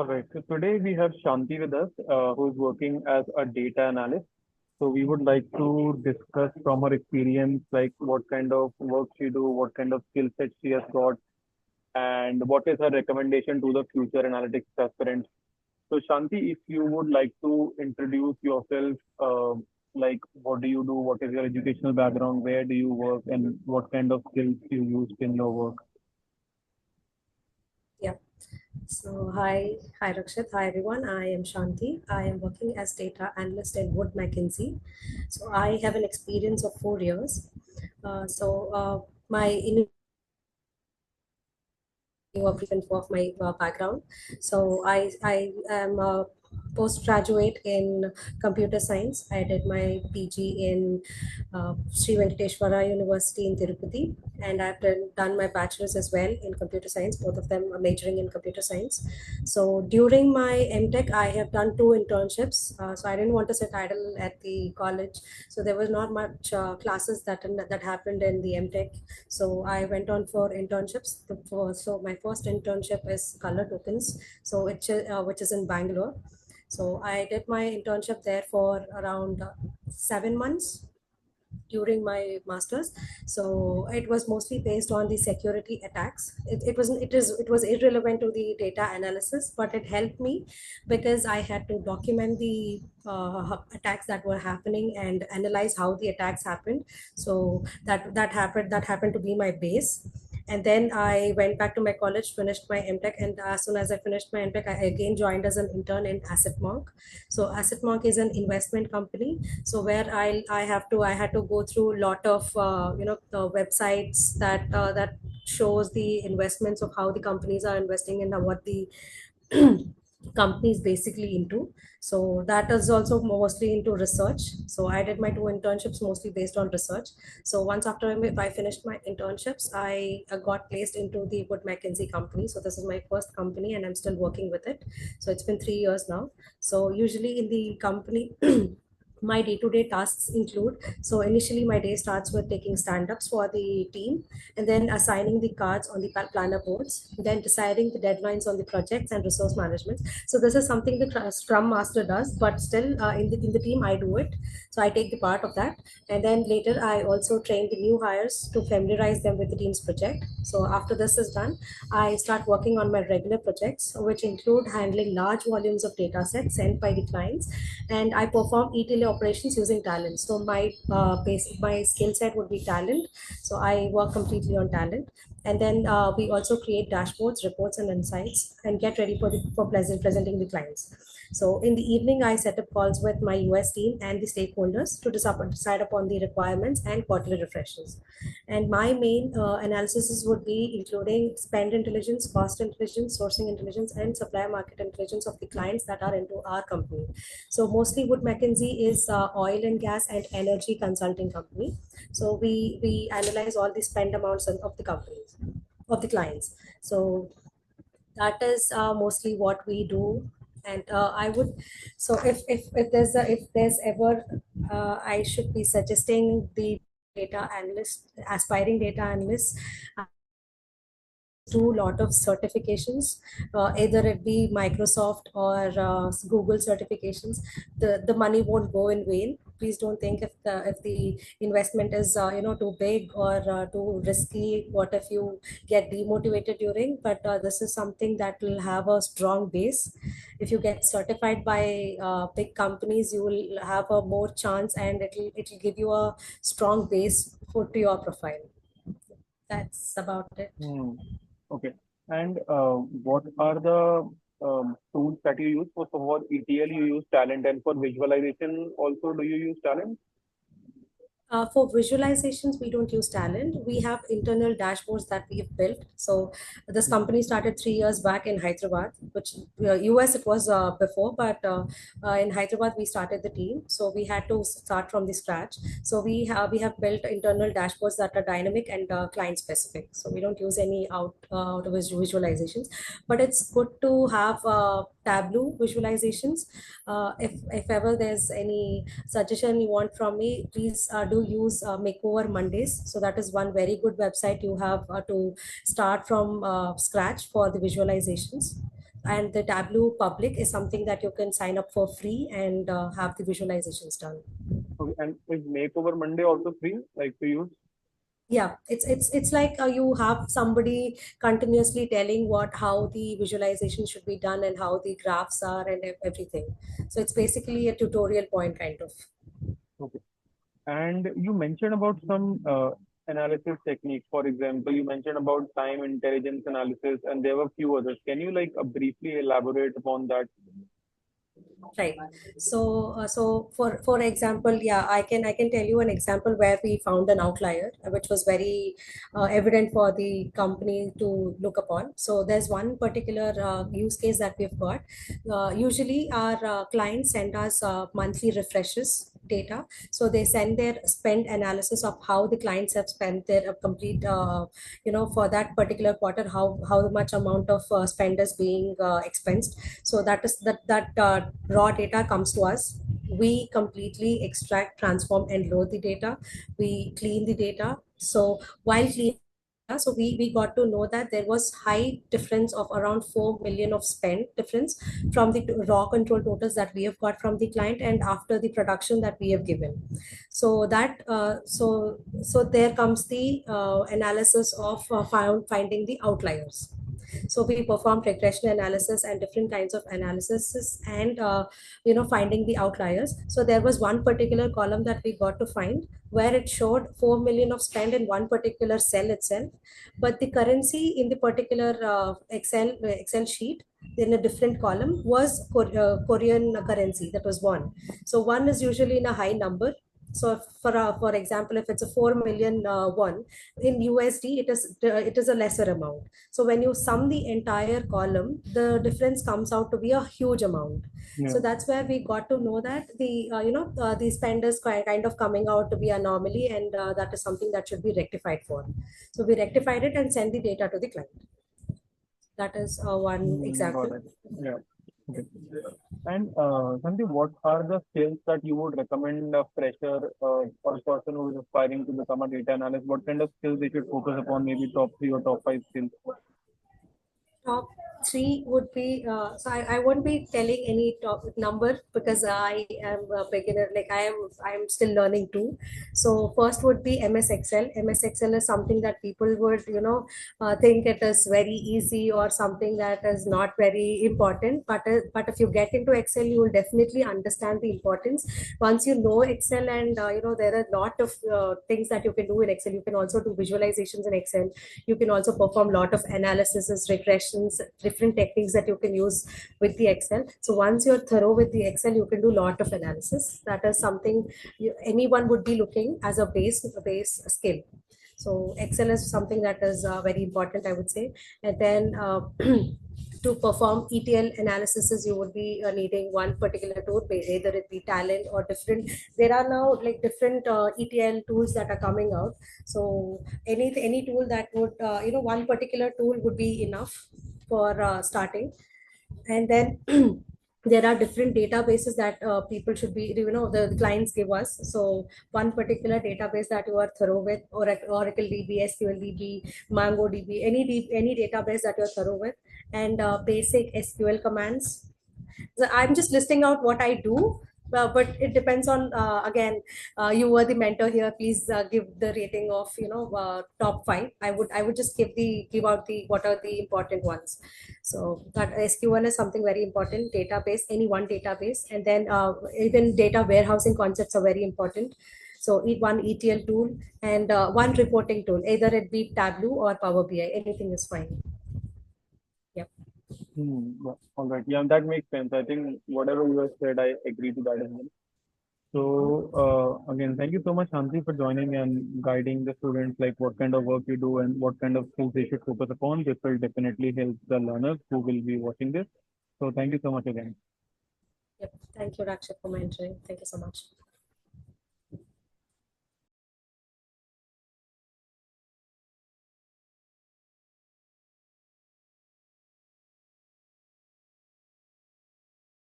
All right. So today we have Shanti with us, who is working as a data analyst. So we would like to discuss from her experience, like what kind of work she do, what kind of skill set she has got, and what is her recommendation to the future analytics aspirants. So Shanti, if you would like to introduce yourself, like what do you do, what is your educational background, where do you work, and what kind of skills you use in your work. Yeah. So hi Rakshit, hi everyone. I am Shanti. I am working as data analyst at Wood Mckinsey. So I have an experience of 4 years. My a brief info of my background. So I am a postgraduate in computer science. I did my PG in Sri Venkateshwara University in Tirupati, and I've done my bachelor's as well in computer science. Both of them are majoring in computer science. So during my MTech, I have done two internships. So I didn't want to sit idle at the college. So there was not much classes that happened in the MTech, so I went on for internships. So my first internship is Color Tokens, so which is in Bangalore. So I did my internship there for around 7 months during my masters. So it was mostly based on the security attacks. It was irrelevant to the data analysis, but it helped me because I had to document the attacks that were happening and analyze how the attacks happened. So that happened to be my base. And then I went back to my college, finished my MTech, and as soon as I finished my MTech, I again joined as an intern in Asset Monk. So Asset Monk is an investment company, so where I had to go through a lot of the websites that shows the investments of how the companies are investing and what the companies basically into. So that is also mostly into research. So I did my two internships mostly based on research. So once after I finished my internships, I got placed into the Wood Mckinsey company. So this is my first company and I'm still working with it. So it's been 3 years now. So usually in the company my day-to-day tasks include, so initially my day starts with taking stand-ups for the team, and then assigning the cards on the planner boards, then deciding the deadlines on the projects and resource management. So this is something the Scrum Master does, but still in the team I do it. So I take the part of that, and then later I also train the new hires to familiarize them with the team's project. So after this is done, I start working on my regular projects, which include handling large volumes of data sets sent by the clients, and I perform ETL operations using Talent. So my skill set would be Talent. So I work completely on Talent, and then we also create dashboards, reports, and insights, and get ready for presenting the clients. So in the evening, I set up calls with my US team and the stakeholders to decide upon the requirements and quarterly refreshes. And my main analysis would be including spend intelligence, cost intelligence, sourcing intelligence, and supplier market intelligence of the clients that are into our company. So mostly Wood Mackenzie is oil and gas and energy consulting company. So we analyze all the spend amounts of the companies, of the clients. So that is mostly what we do. And I would, so if there's ever I should be suggesting the data analyst, aspiring data analysts, do a lot of certifications, either it be Microsoft or Google certifications. The money won't go in vain. Please don't think if the investment is too big or too risky. What if you get demotivated during? But this is something that will have a strong base. If you get certified by big companies, you will have a more chance, and it'll give you a strong base to your profile. That's about it. Hmm. Okay. And what are the tools that you use? For ETL, you use Talent, and for visualization, also, do you use Talent? For visualizations, we don't use Talent. We have internal dashboards that we've built. So this company started 3 years back in Hyderabad, which US it was before, but in Hyderabad we started the team. So we had to start from the scratch. So we have built internal dashboards that are dynamic and client specific. So we don't use any out of visualizations, but it's good to have Tableau visualizations. If ever there's any suggestion you want from me, please do use Makeover Mondays. So that is one very good website you have to start from scratch for the visualizations. And the Tableau public is something that you can sign up for free and have the visualizations done. Okay. And is Makeover Monday also free, like to use? Yeah, it's like you have somebody continuously telling what how the visualization should be done and how the graphs are and everything. So it's basically a tutorial point kind of. Okay. And you mentioned about some analysis technique. For example, you mentioned about time intelligence analysis, and there were few others. Can you like briefly elaborate upon that? Right. So for example, yeah, I can tell you an example where we found an outlier, which was very evident for the company to look upon. So there's one particular use case that we've got. Usually, our clients send us monthly refreshes data. So they send their spend analysis of how the clients have spent their complete, for that particular quarter, how much amount of spend is being expensed. So that raw data comes to us. We completely extract, transform, and load the data. We clean the data. So while cleaning data, so we got to know that there was high difference of around 4 million of spend difference from the raw control totals that we have got from the client and after the production that we have given. So so there comes the analysis of finding the outliers. So we performed regression analysis and different kinds of analysis and finding the outliers. So there was one particular column that we got to find where it showed 4 million of spend in one particular cell itself, but the currency in the particular excel sheet in a different column was Korean currency. That was one. So one is usually in a high number. So for example, if it's a 4 million one in USD, it is a lesser amount. So when you sum the entire column, the difference comes out to be a huge amount. Yeah. So that's where we got to know that the spend is kind of coming out to be anomaly, and that is something that should be rectified for. So we rectified it and send the data to the client. That is one Got example. it. Yeah. Okay. And Sandeep, what are the skills that you would recommend a fresher or a person who is aspiring to become a data analyst? What kind of skills they should focus upon? Maybe top three or top five skills. Top three would be I won't be telling any top number because I am a beginner. Like I am still learning too. So first would be MS Excel. MS Excel is something that people would think it is very easy or something that is not very important. But if you get into Excel, you will definitely understand the importance. Once you know Excel, and there are a lot of things that you can do in Excel. You can also do visualizations in Excel. You can also perform a lot of analysis, regressions, different techniques that you can use with the Excel. So once you're thorough with the Excel, you can do a lot of analysis. That is something anyone would be looking as a base skill. So Excel is something that is very important, I would say. And then to perform ETL analysis, you would be needing one particular tool, either it be Talent or different. There are now like different ETL tools that are coming out. So any tool that would one particular tool would be enough for starting. And then there are different databases that people should be the clients give us. So one particular database that you are thorough with, or Oracle DB, SQL DB, MongoDB, any database that you're thorough with, and basic SQL commands. So I'm just listing out what I do, but it depends on again. You were the mentor here. Please give the rating of top five. I would just give out the what are the important ones. So that SQL is something very important. Database, any one database, and then even data warehousing concepts are very important. So one ETL tool and one reporting tool, either it be Tableau or Power BI. Anything is fine. Yep. Yeah, all right. Yeah, that makes sense. I think whatever you have said, I agree to that as well. So again, thank you so much, Shanti, for joining and guiding the students, like what kind of work you do and what kind of skills they should focus upon. This will definitely help the learners who will be watching this. So thank you so much again. Yep. Thank you, Raksha, for mentoring. Thank you so much.